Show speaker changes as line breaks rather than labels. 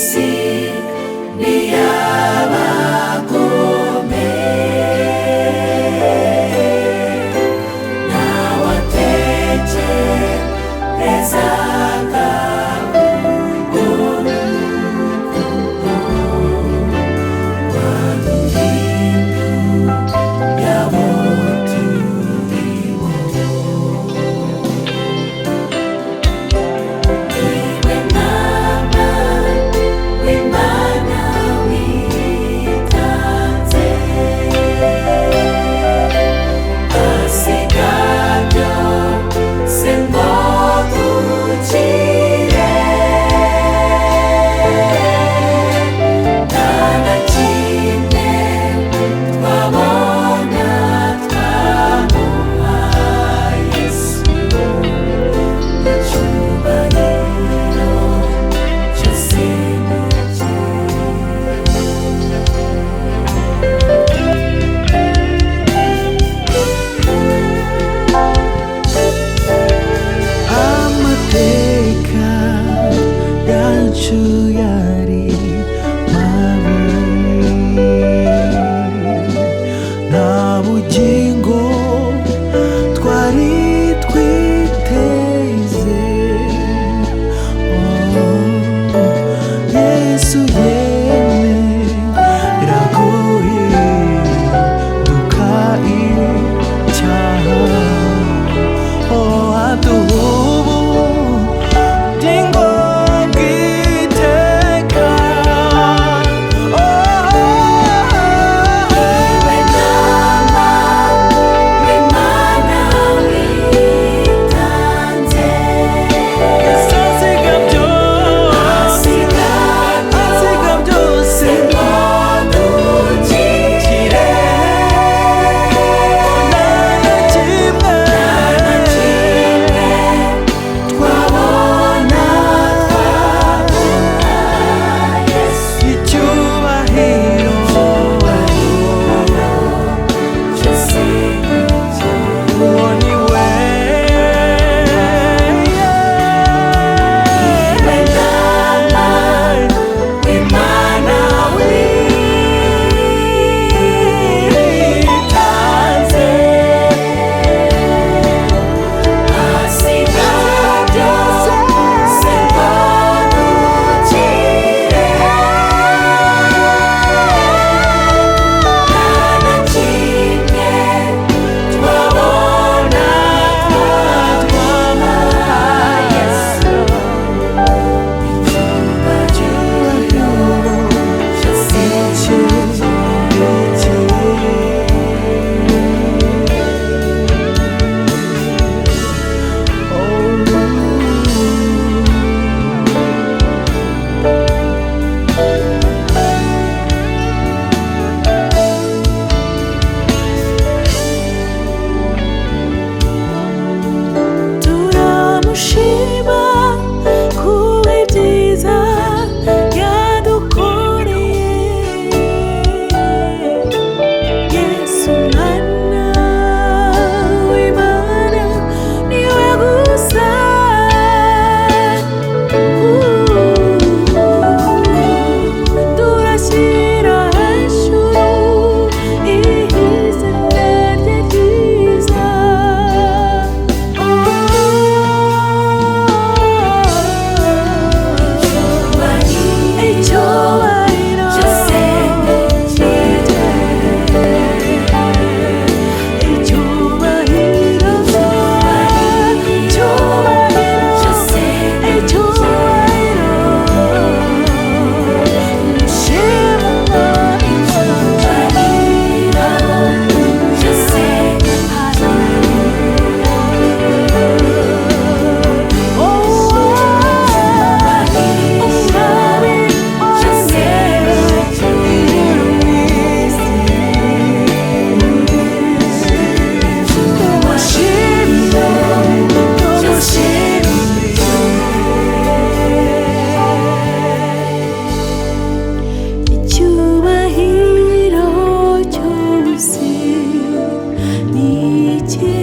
isi n'iy'abagome, ntawatekerezaga urwo rwaduhinduye abo turibo. Niwe Mwami w'Imana witanze, asiga byose ngo dukire, nta na kimwe twabona twamuha Yesu. Icyubahiro cyose ni cye.
amateka yacu yari mabi, nta bugingo twari twiteze. Yesu yemera guhinduka icyaha, aduha ubugingo bw'iteka.
Niwe Mwami w'Imana witanze,
asiga byose
ngo dukire,
nta na kimwe
twabona twamuha Yesu.
icyubahiro
cyose ni cye.
uwo ni we.
Niwe Mwami w'Imana witanze, asiga byose ngo dukire, nta na kimwe twabona twamuha Yesu. Icyubahiro cyose ni cye. Turamushima kubw'ibyiza yadukoreye, Yesu Mwana w'Imana niwe gusa. Turashyira hejuru izina rye ryiza. Icyubahiro cyose ni cye. Icyubahiro cyose ni cye. Nshimwa icyubahiro cyose ni cye. Icyubahiro cyose ni cye.